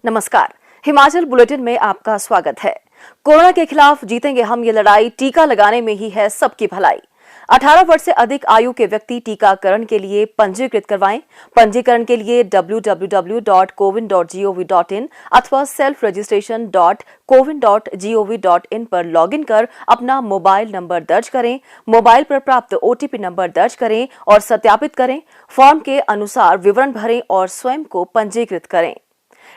नमस्कार, हिमाचल बुलेटिन में आपका स्वागत है। कोरोना के खिलाफ जीतेंगे हम ये लड़ाई, टीका लगाने में ही है सबकी भलाई। 18 वर्ष से अधिक आयु के व्यक्ति टीकाकरण के लिए पंजीकृत करवाएं। पंजीकरण के लिए www.cowin.gov.in अथवा selfregistration.cowin.gov.in पर लॉगिन कर अपना मोबाइल नंबर दर्ज करें। मोबाइल पर प्राप्त OTP नंबर दर्ज करें और सत्यापित करें। फॉर्म के अनुसार विवरण भरें और स्वयं को पंजीकृत करें।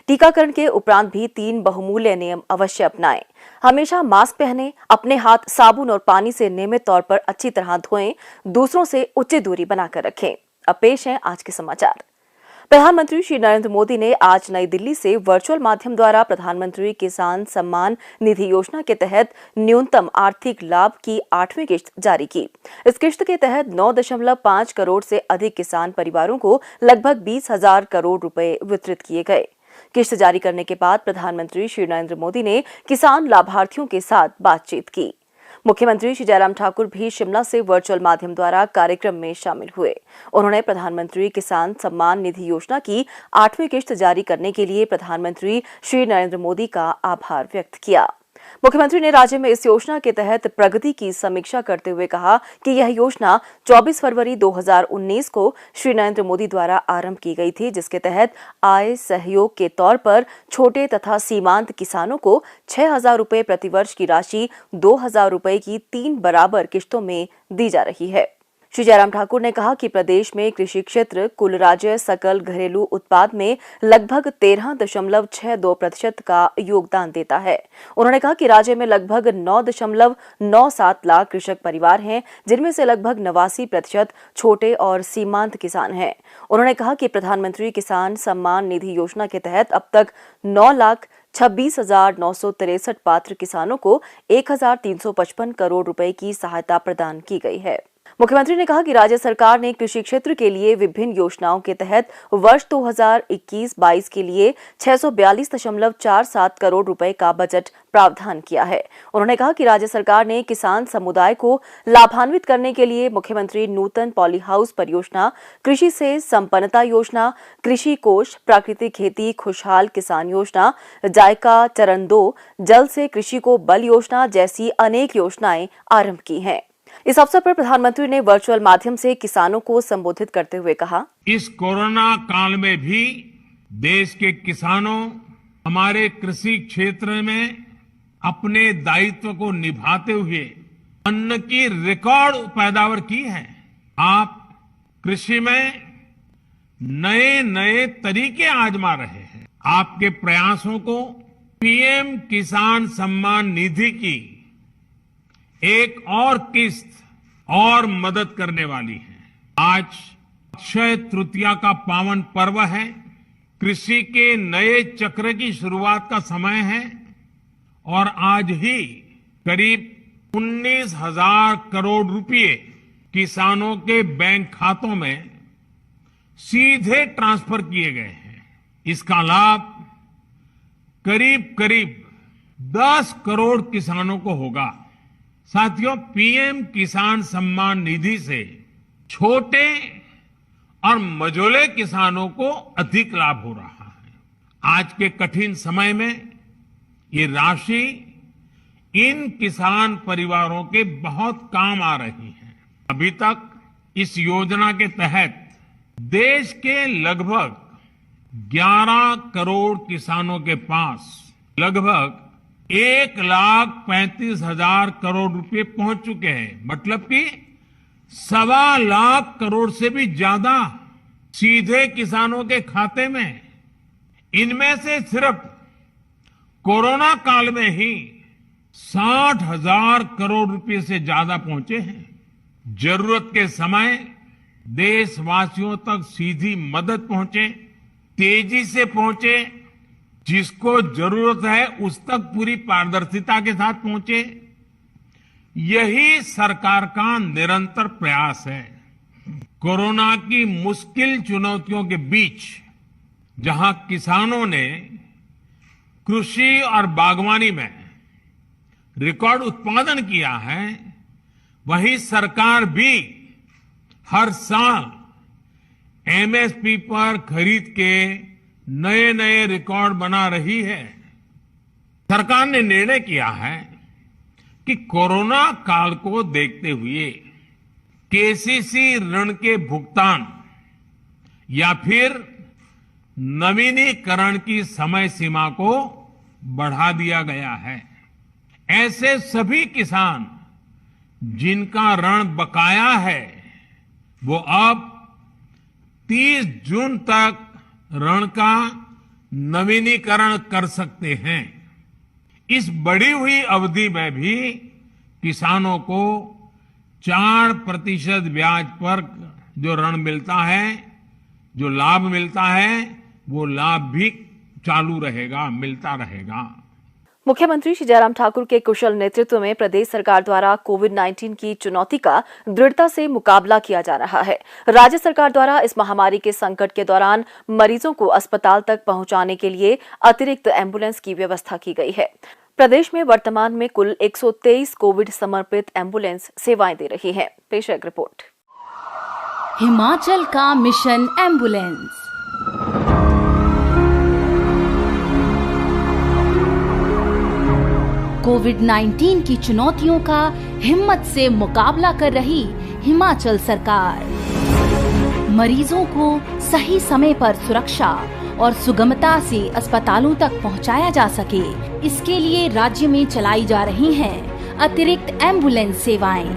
टीकाकरण के उपरांत भी 3 बहुमूल्य नियम अवश्य अपनाएं। हमेशा मास्क पहनें, अपने हाथ साबुन और पानी से नियमित तौर पर अच्छी तरह धोएं, दूसरों से उचित दूरी बनाकर रखें। अब पेश हैं आज के समाचार। प्रधानमंत्री श्री नरेंद्र मोदी ने आज नई दिल्ली से वर्चुअल माध्यम द्वारा प्रधानमंत्री किसान सम्मान निधि योजना के तहत न्यूनतम आर्थिक लाभ की 8वीं किश्त जारी की। इस किश्त के तहत 9.5 करोड़ से अधिक किसान परिवारों को लगभग 20,000 करोड़ रुपए वितरित किए गए। किश्त जारी करने के बाद प्रधानमंत्री श्री नरेंद्र मोदी ने किसान लाभार्थियों के साथ बातचीत की। मुख्यमंत्री श्री जयराम ठाकुर भी शिमला से वर्चुअल माध्यम द्वारा कार्यक्रम में शामिल हुए। उन्होंने प्रधानमंत्री किसान सम्मान निधि योजना की 8वीं किश्त जारी करने के लिए प्रधानमंत्री श्री नरेंद्र मोदी का आभार व्यक्त किया। मुख्यमंत्री ने राज्य में इस योजना के तहत प्रगति की समीक्षा करते हुए कहा कि यह योजना 24 फरवरी 2019 को श्री नरेंद्र मोदी द्वारा आरंभ की गई थी, जिसके तहत आय सहयोग के तौर पर छोटे तथा सीमांत किसानों को 6,000 रुपए प्रतिवर्ष की राशि 2,000 रुपए की 3 बराबर किश्तों में दी जा रही है। श्री जयराम ठाकुर ने कहा कि प्रदेश में कृषि क्षेत्र कुल राज्य सकल घरेलू उत्पाद में लगभग 13.62% का योगदान देता है। उन्होंने कहा कि राज्य में लगभग 9.97 लाख कृषक परिवार हैं, जिनमें से लगभग 89% छोटे और सीमांत किसान हैं। उन्होंने कहा कि प्रधानमंत्री किसान सम्मान निधि योजना के तहत अब तक 9,26,963 पात्र किसानों को 1,355 करोड़ रुपए की सहायता प्रदान की गई है। मुख्यमंत्री ने कहा कि राज्य सरकार ने कृषि क्षेत्र के लिए विभिन्न योजनाओं के तहत वर्ष 2021-22 के लिए 642.47 करोड़ रुपए का बजट प्रावधान किया है। उन्होंने कहा कि राज्य सरकार ने किसान समुदाय को लाभान्वित करने के लिए मुख्यमंत्री नूतन पॉली हाउस परियोजना, कृषि से संपन्नता योजना, कृषि कोष, प्राकृतिक खेती खुशहाल किसान योजना, जायका चरण 2, जल से कृषि को बल योजना जैसी अनेक योजनाएं आरंभ की हैं। इस अवसर पर प्रधानमंत्री ने वर्चुअल माध्यम से किसानों को संबोधित करते हुए कहा, इस कोरोना काल में भी देश के किसानों हमारे कृषि क्षेत्र में अपने दायित्व को निभाते हुए अन्न की रिकॉर्ड पैदावार की है। आप कृषि में नए नए तरीके आजमा रहे हैं। आपके प्रयासों को पीएम किसान सम्मान निधि की एक और किस्त और मदद करने वाली है। आज अक्षय तृतीया का पावन पर्व है। कृषि के नए चक्र की शुरुआत का समय है और आज ही करीब 19,000 करोड़ रुपए किसानों के बैंक खातों में सीधे ट्रांसफर किए गए हैं। इसका लाभ करीब करीब 10 करोड़ किसानों को होगा। साथियों, पीएम किसान सम्मान निधि से छोटे और मझोले किसानों को अधिक लाभ हो रहा है। आज के कठिन समय में ये राशि इन किसान परिवारों के बहुत काम आ रही है। अभी तक इस योजना के तहत देश के लगभग 11 करोड़ किसानों के पास लगभग 1,35,000 करोड़ रुपए पहुंच चुके हैं। मतलब कि 1.25 लाख करोड़ से भी ज्यादा सीधे किसानों के खाते में। इनमें से सिर्फ कोरोना काल में ही 60,000 करोड़ रुपए से ज्यादा पहुंचे हैं। जरूरत के समय देशवासियों तक सीधी मदद पहुंचे, तेजी से पहुंचे, जिसको जरूरत है उस तक पूरी पारदर्शिता के साथ पहुंचे। यही सरकार का निरंतर प्रयास है। कोरोना की मुश्किल चुनौतियों के बीच जहां किसानों ने कृषि और बागवानी में रिकॉर्ड उत्पादन किया है, वहीं सरकार भी हर साल एमएसपी पर खरीद के नए नए रिकॉर्ड बना रही है। सरकार ने निर्णय किया है कि कोरोना काल को देखते हुए केसीसी ऋण के भुगतान या फिर नवीनीकरण की समय सीमा को बढ़ा दिया गया है। ऐसे सभी किसान जिनका ऋण बकाया है वो अब 30 जून तक ऋण का नवीनीकरण कर सकते हैं। इस बढ़ी हुई अवधि में भी किसानों को 4% ब्याज पर जो ऋण मिलता है, जो लाभ मिलता है, वो लाभ भी चालू रहेगा, मिलता रहेगा। मुख्यमंत्री श्री जयराम ठाकुर के कुशल नेतृत्व में प्रदेश सरकार द्वारा कोविड-19 की चुनौती का दृढ़ता से मुकाबला किया जा रहा है। राज्य सरकार द्वारा इस महामारी के संकट के दौरान मरीजों को अस्पताल तक पहुंचाने के लिए अतिरिक्त एम्बुलेंस की व्यवस्था की गई है। प्रदेश में वर्तमान में कुल 123 कोविड समर्पित एम्बुलेंस सेवाएं दे रही हैं। पेश है एक रिपोर्ट। हिमाचल का मिशन एम्बुलेंस। कोविड-19 की चुनौतियों का हिम्मत से मुकाबला कर रही हिमाचल सरकार मरीजों को सही समय पर सुरक्षा और सुगमता से अस्पतालों तक पहुंचाया जा सके, इसके लिए राज्य में चलाई जा रही हैं अतिरिक्त एम्बुलेंस सेवाएं।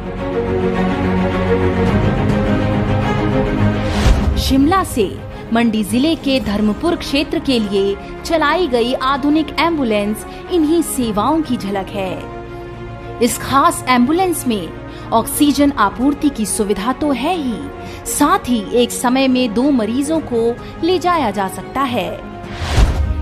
शिमला से मंडी जिले के धर्मपुर क्षेत्र के लिए चलाई गई आधुनिक एम्बुलेंस इन्हीं सेवाओं की झलक है। इस खास एम्बुलेंस में ऑक्सीजन आपूर्ति की सुविधा तो है ही, साथ ही एक समय में 2 मरीजों को ले जाया जा सकता है।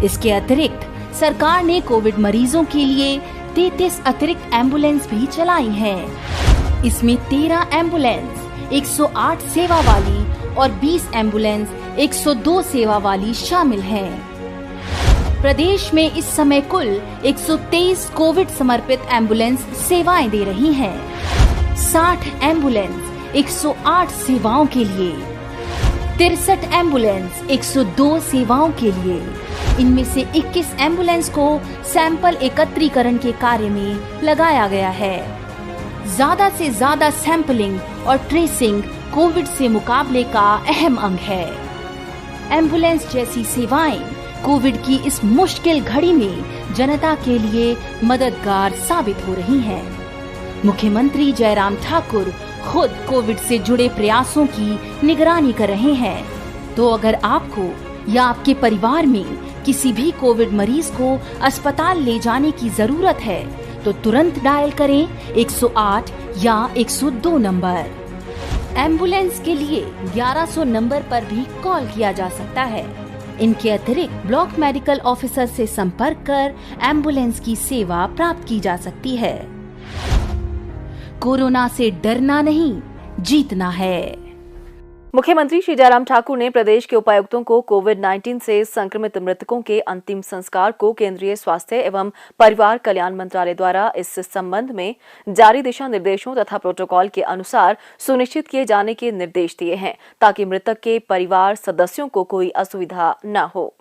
इसके अतिरिक्त सरकार ने कोविड मरीजों के लिए 33 अतिरिक्त एम्बुलेंस भी चलाई हैं। इसमें 13 एम्बुलेंस 108 सेवा वाली और 20 एम्बुलेंस 102 सेवा वाली शामिल हैं। प्रदेश में इस समय कुल 123 कोविड समर्पित एम्बुलेंस सेवाएं दे रही हैं। 60 एम्बुलेंस 108 सेवाओं के लिए, 63 एम्बुलेंस 102 सेवाओं के लिए। इनमें से 21 एम्बुलेंस को सैंपल एकत्रीकरण के कार्य में लगाया गया है। ज्यादा से ज्यादा सैंपलिंग और ट्रेसिंग कोविड से मुकाबले का अहम अंग है। एम्बुलेंस जैसी सेवाएं कोविड की इस मुश्किल घड़ी में जनता के लिए मददगार साबित हो रही हैं। मुख्यमंत्री जयराम ठाकुर खुद कोविड से जुड़े प्रयासों की निगरानी कर रहे हैं। तो अगर आपको या आपके परिवार में किसी भी कोविड मरीज को अस्पताल ले जाने की जरूरत है तो तुरंत डायल करें 108 या 102 नंबर। एम्बुलेंस के लिए 1100 नंबर पर भी कॉल किया जा सकता है। इनके अतिरिक्त ब्लॉक मेडिकल ऑफिसर से संपर्क कर एम्बुलेंस की सेवा प्राप्त की जा सकती है। कोरोना से डरना नहीं, जीतना है। मुख्यमंत्री श्री जयराम ठाकुर ने प्रदेश के उपायुक्तों को कोविड-19 से संक्रमित मृतकों के अंतिम संस्कार को केंद्रीय स्वास्थ्य एवं परिवार कल्याण मंत्रालय द्वारा इस संबंध में जारी दिशा निर्देशों तथा प्रोटोकॉल के अनुसार सुनिश्चित किए जाने के निर्देश दिए हैं, ताकि मृतक के परिवार सदस्यों को कोई असुविधा न हो।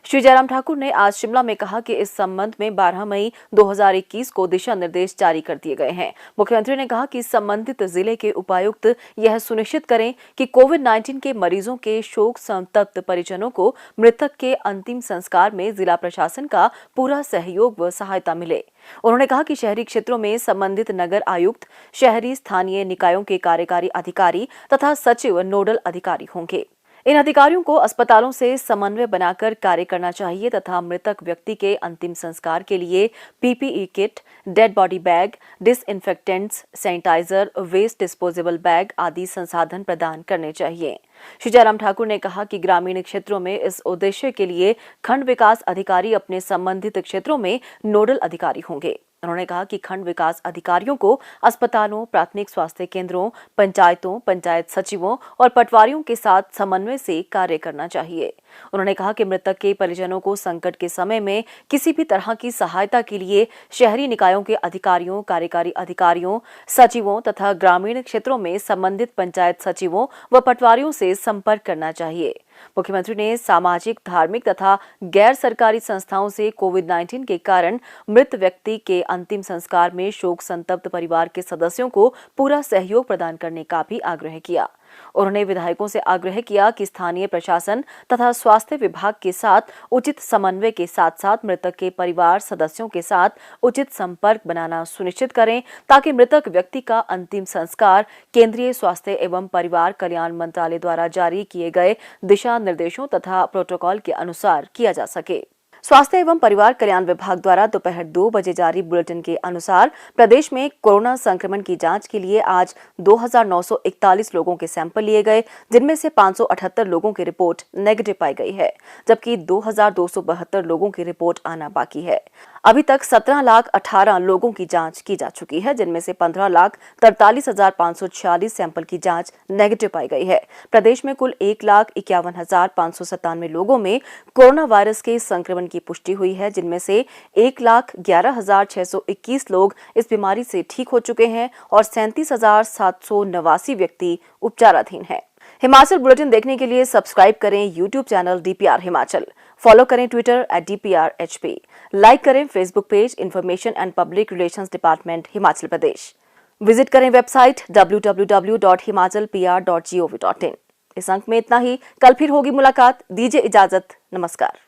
श्री जयराम ठाकुर ने आज शिमला में कहा कि इस संबंध में 12 मई 2021 को दिशा निर्देश जारी कर दिए गए हैं। मुख्यमंत्री ने कहा कि संबंधित जिले के उपायुक्त यह सुनिश्चित करें कि कोविड-19 के मरीजों के शोक संतप्त परिजनों को मृतक के अंतिम संस्कार में जिला प्रशासन का पूरा सहयोग व सहायता मिले। उन्होंने कहा कि शहरी क्षेत्रों में संबंधित नगर आयुक्त, शहरी स्थानीय निकायों के कार्यकारी अधिकारी तथा सचिव नोडल अधिकारी होंगे। इन अधिकारियों को अस्पतालों से समन्वय बनाकर कार्य करना चाहिए तथा मृतक व्यक्ति के अंतिम संस्कार के लिए PPE kit, dead body bag, disinfectants, sanitizer, waste disposable bag आदि संसाधन प्रदान करने चाहिए। श्री जयराम ठाकुर ने कहा कि ग्रामीण क्षेत्रों में इस उद्देश्य के लिए खंड विकास अधिकारी अपने संबंधित क्षेत्रों में नोडल अधिकारी होंगे। उन्होंने कहा कि खंड विकास अधिकारियों को अस्पतालों, प्राथमिक स्वास्थ्य केंद्रों, पंचायतों, पंचायत सचिवों और पटवारियों के साथ समन्वय से कार्य करना चाहिए। उन्होंने कहा कि मृतक के परिजनों को संकट के समय में किसी भी तरह की सहायता के लिए शहरी निकायों के अधिकारियों, कार्यकारी अधिकारियों, सचिवों तथा ग्रामीण क्षेत्रों में संबंधित पंचायत सचिवों व पटवारियों से संपर्क करना चाहिए। मुख्यमंत्री ने सामाजिक, धार्मिक तथा गैर सरकारी संस्थाओं से कोविड-19 के कारण मृत व्यक्ति के अंतिम संस्कार में शोक संतप्त परिवार के सदस्यों को पूरा सहयोग प्रदान करने का भी आग्रह किया। उन्होंने विधायकों से आग्रह किया कि स्थानीय प्रशासन तथा स्वास्थ्य विभाग के साथ उचित समन्वय के साथ साथ मृतक के परिवार सदस्यों के साथ उचित संपर्क बनाना सुनिश्चित करें, ताकि मृतक व्यक्ति का अंतिम संस्कार केंद्रीय स्वास्थ्य एवं परिवार कल्याण मंत्रालय द्वारा जारी किए गए दिशा निर्देशों तथा प्रोटोकॉल के अनुसार किया जा सके। स्वास्थ्य एवं परिवार कल्याण विभाग द्वारा दोपहर 2 बजे जारी बुलेटिन के अनुसार प्रदेश में कोरोना संक्रमण की जांच के लिए आज 2,941 लोगों के सैंपल लिए गए, जिनमें से 578 लोगों की रिपोर्ट नेगेटिव पाई गई है, जबकि 2,272 लोगों की रिपोर्ट आना बाकी है। अभी तक 17,18,00,000 लोगों की जांच की जा चुकी है, जिनमें से 15,43,546 सैंपल की जांच नेगेटिव पाई गई है। प्रदेश में कुल 1,51,597 लोगों में कोरोना वायरस के संक्रमण की पुष्टि हुई है, जिनमें से 1,11,621 लोग इस बीमारी से ठीक हो चुके हैं और 37,789 व्यक्ति उपचाराधीन हैं। हिमाचल बुलेटिन देखने के लिए सब्सक्राइब करें YouTube channel DPR Himachal, follow करें ट्विटर @DPRHP, लाइक करें Facebook page information and public relations department Himachal Pradesh, visit करें वेबसाइट www.himachalpr.gov.in। इस अंक में इतना ही, कल फिर होगी मुलाकात। दीजिए इजाजत, नमस्कार।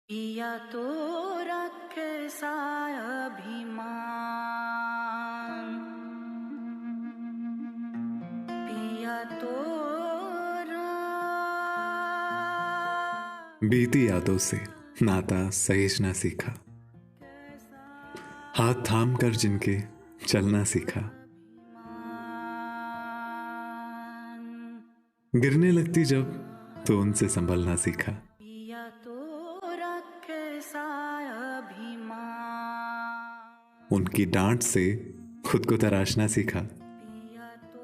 पिया तो रखे सा अभिमान, पिया तो बीती यादों से नाता सहेजना सीखा, हाथ थाम कर जिनके चलना सीखा, गिरने लगती जब तो उनसे संभलना सीखा, पिया तो रखे सा अभिमान, उनकी डांट से खुद को तराशना सीखा, पिया तो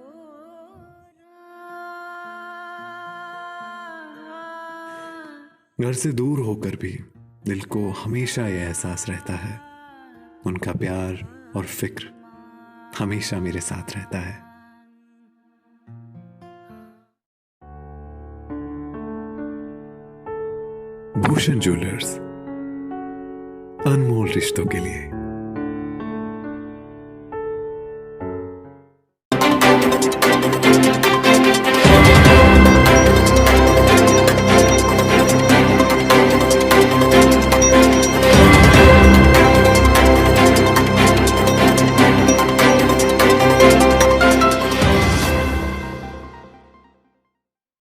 घर से दूर होकर भी दिल को हमेशा यह एहसास रहता है, उनका प्यार और फिक्र हमेशा मेरे साथ रहता है। भूषण ज्वेलर्स, अनमोल रिश्तों के लिए।